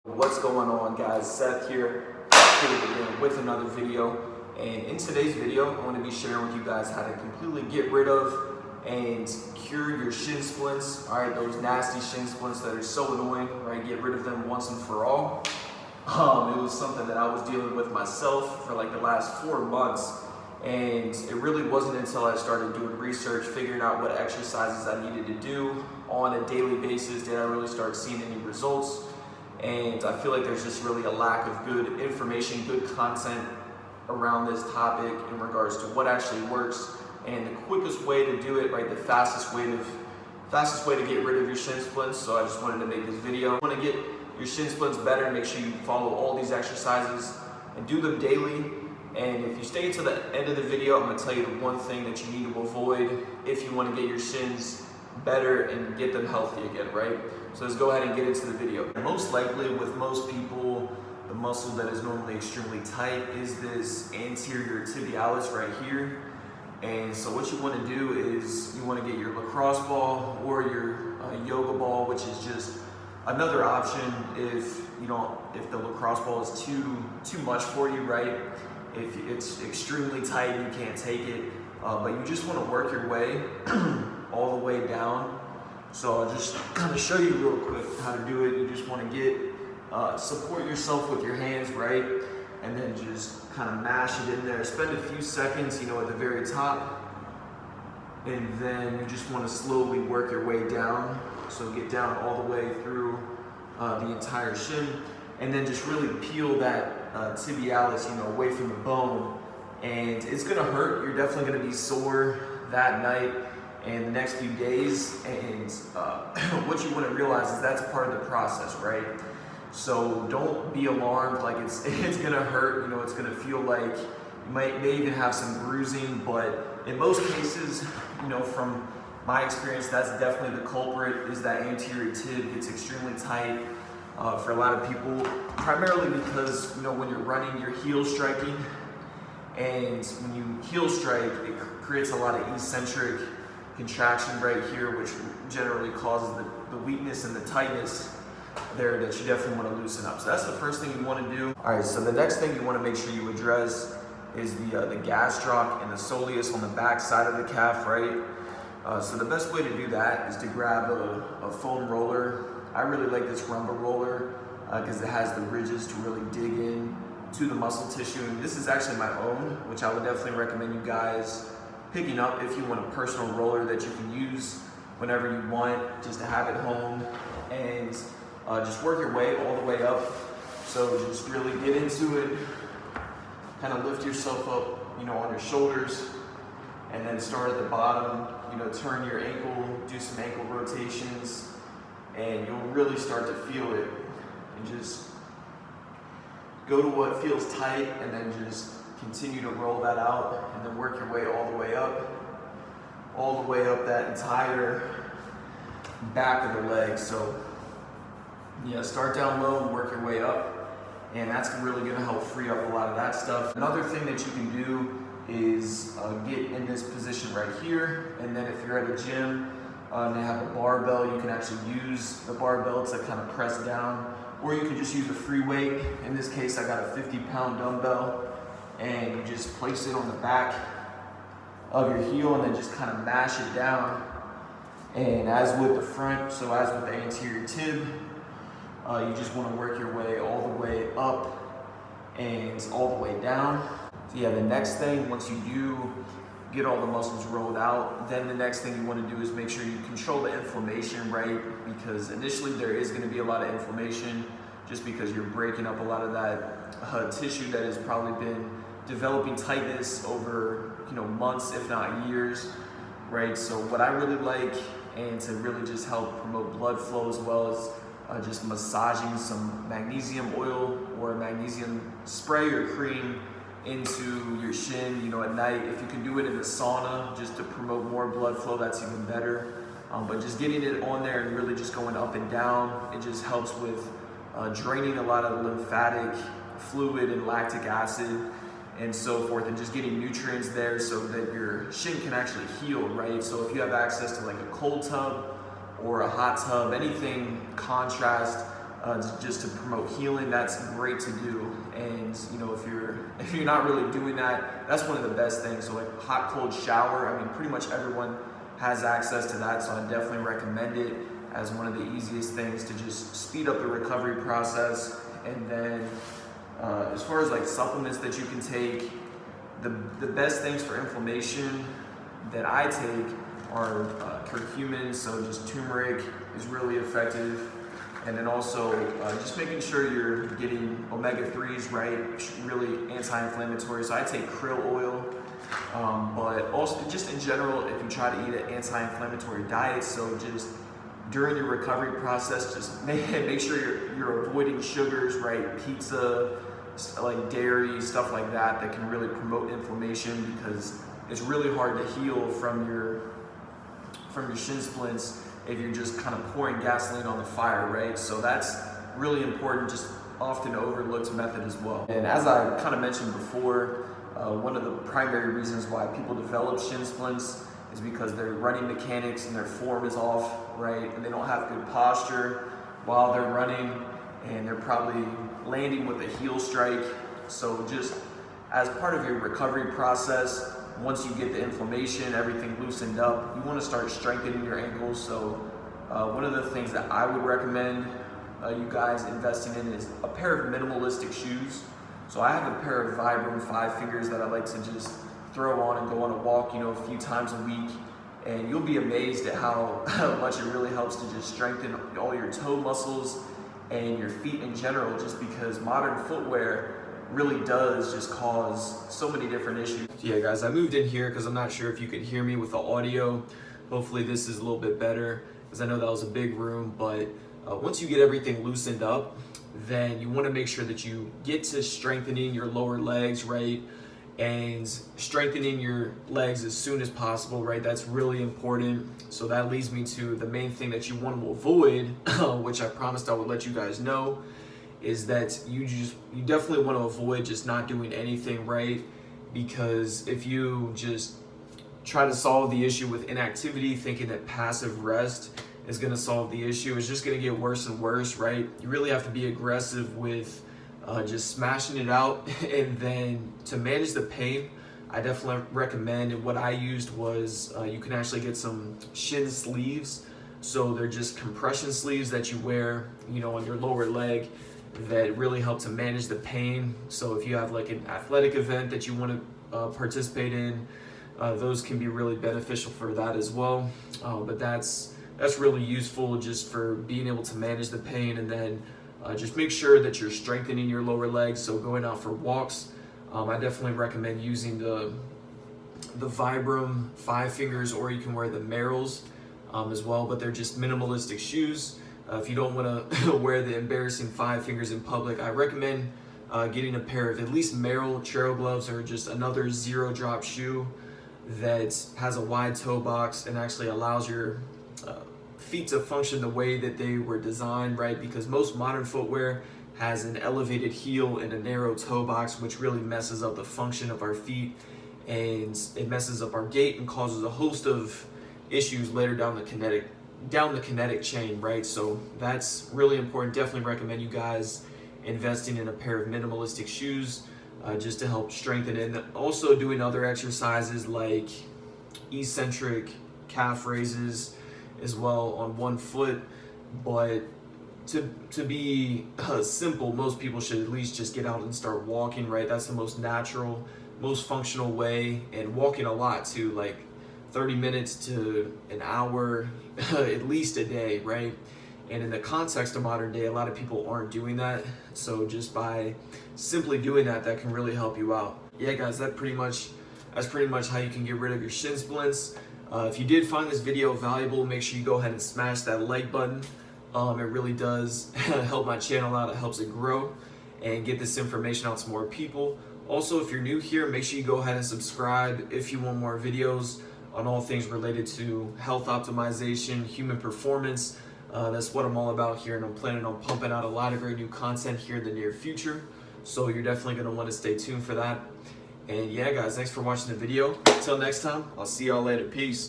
What's going on, guys? Seth here again with another video. And in today's video, I want to be sharing with you guys how to completely get rid of and cure your shin splints. All right, those nasty shin splints that are so annoying, right? Get rid of them once and for all. It was something that I was dealing with myself for like the last 4 months. And it really wasn't until I started doing research, figuring out what exercises I needed to do on a daily basis did I really start seeing any results. And I feel like there's just really a lack of good information, good content around this topic in regards to what actually works and the quickest way to do it, right? The fastest way to get rid of your shin splints. So I just wanted to make this video. You want to get your shin splints better, make sure you follow all these exercises and do them daily. And if you stay to the end of the video, I'm going to tell you the one thing that you need to avoid if you want to get your shins better and get them healthy again, right? So let's go ahead and get into the video. Most likely with most people, the muscle that is normally extremely tight is this anterior tibialis right here. And so what you want to do is you want to get your lacrosse ball or your yoga ball, which is just another option if the lacrosse ball is too much for you, right? If it's extremely tight, you can't take it, but you just want to work your way all the way down. So I'll just kind of show you real quick how to do it. You just want to get, support yourself with your hands, right? And then just kind of mash it in there. Spend a few seconds, at the very top. And then you just want to slowly work your way down. So get down all the way through the entire shin. And then just really peel that tibialis, away from the bone. And it's gonna hurt. You're definitely gonna be sore that night and the next few days. And what you wanna realize is that's part of the process, right? So don't be alarmed like it's gonna hurt. It's gonna feel like you may even have some bruising, but in most cases, from my experience, that's definitely the culprit, is that anterior tib gets extremely tight. For a lot of people, primarily because when you're running, you're heel striking, and when you heel strike, it creates a lot of eccentric contraction right here, which generally causes the weakness and the tightness there that you definitely want to loosen up. So that's the first thing you want to do. All right, so the next thing you want to make sure you address is the gastroc and the soleus on the back side of the calf, right? So the best way to do that is to grab a foam roller. I really like this rumba roller because it has the ridges to really dig in to the muscle tissue. And this is actually my own, which I would definitely recommend you guys picking up if you want a personal roller that you can use whenever you want, just to have at home. And just work your way all the way up. So just really get into it, kind of lift yourself up, on your shoulders, and then start at the bottom, turn your ankle, do some ankle rotations, and you'll really start to feel it. And just go to what feels tight and then just continue to roll that out and then work your way all the way up that entire back of the leg. So yeah, start down low and work your way up, and that's really going to help free up a lot of that stuff. Another thing that you can do is get in this position right here, and then if you're at a gym and they have a barbell, you can actually use the barbell to kind of press down, or you can just use a free weight. In this case, I got a 50-pound dumbbell, and you just place it on the back of your heel and then just kind of mash it down. And as with the front, so as with the anterior tib, you just want to work your way all the way up and all the way down. So yeah, the next thing, once you do get all the muscles rolled out, then the next thing you want to do is make sure you control the inflammation, right? Because initially there is going to be a lot of inflammation just because you're breaking up a lot of that tissue that has probably been developing tightness over months, if not years, right? So what I really like, and to really just help promote blood flow as well as just massaging some magnesium oil or magnesium spray or cream into your shin, at night. If you can do it in a sauna just to promote more blood flow, that's even better. But just getting it on there and really just going up and down, it just helps with draining a lot of lymphatic fluid and lactic acid and so forth, and just getting nutrients there so that your shin can actually heal, right? So if you have access to like a cold tub or a hot tub, anything contrast just to promote healing, that's great to do. And you know, if you're not really doing that, that's one of the best things. So like hot cold shower, I mean, pretty much everyone has access to that, so I definitely recommend it as one of the easiest things to just speed up the recovery process. And then as far as like supplements that you can take, the best things for inflammation that I take are curcumin, so just turmeric is really effective. And then also just making sure you're getting omega-3s right, really anti-inflammatory. So I take krill oil, but also just in general, if you try to eat an anti-inflammatory diet, so just during your recovery process, just make sure you're avoiding sugars, right? Pizza, like dairy, stuff like that can really promote inflammation, because it's really hard to heal from your shin splints if you're just kind of pouring gasoline on the fire, right? So that's really important, just often overlooked method as well. And as I kind of mentioned before, one of the primary reasons why people develop shin splints is because their running mechanics and their form is off, right? And they don't have good posture while they're running, and they're probably landing with a heel strike. So just as part of your recovery process, once you get the inflammation, everything loosened up, you want to start strengthening your ankles. So one of the things that I would recommend you guys investing in is a pair of minimalistic shoes. So I have a pair of Vibram 5 fingers that I like to just throw on and go on a walk, you know, a few times a week. And you'll be amazed at how much it really helps to just strengthen all your toe muscles and your feet in general, just because modern footwear really does just cause so many different issues. So yeah guys, I moved in here because I'm not sure if you could hear me with the audio. Hopefully this is a little bit better, because I know that was a big room. But once you get everything loosened up, then you want to make sure that you get to strengthening your lower legs, right? And strengthening your legs as soon as possible, right? That's really important. So that leads me to the main thing that you want to avoid, which I promised I would let you guys know, is that you definitely want to avoid just not doing anything, right? Because if you just try to solve the issue with inactivity, thinking that passive rest is going to solve the issue, it's just going to get worse and worse, right? You really have to be aggressive with just smashing it out. And then to manage the pain, I definitely recommend, and what I used was you can actually get some shin sleeves. So they're just compression sleeves that you wear, you know, on your lower leg, that really help to manage the pain. So if you have like an athletic event that you want to participate in, those can be really beneficial for that as well. But that's really useful just for being able to manage the pain. And then just make sure that you're strengthening your lower legs. So going out for walks, I definitely recommend using the Vibram 5 fingers, or you can wear the Merrells as well, but they're just minimalistic shoes. If you don't want to wear the embarrassing 5 fingers in public, I recommend getting a pair of at least Merrell trail gloves, or just another zero drop shoe that has a wide toe box and actually allows your feet to function the way that they were designed, right? Because most modern footwear has an elevated heel and a narrow toe box, which really messes up the function of our feet, and it messes up our gait and causes a host of issues later down the kinetic chain, right? So that's really important. Definitely recommend you guys investing in a pair of minimalistic shoes just to help strengthen it. And also doing other exercises like eccentric calf raises as well on one foot. But to be simple, most people should at least just get out and start walking, right? That's the most natural, most functional way, and walking a lot too, like 30 minutes to an hour at least a day, right? And in the context of modern day, a lot of people aren't doing that. So just by simply doing that, that can really help you out. Yeah guys, that's pretty much how you can get rid of your shin splints. If you did find this video valuable, make sure you go ahead and smash that like button. It really does help my channel out. It helps it grow and get this information out to more people. Also, if you're new here, make sure you go ahead and subscribe if you want more videos on all things related to health optimization, human performance. That's what I'm all about here, and I'm planning on pumping out a lot of great new content here in the near future. So you're definitely going to want to stay tuned for that. And yeah guys, thanks for watching the video. Until next time, I'll see y'all later. Peace.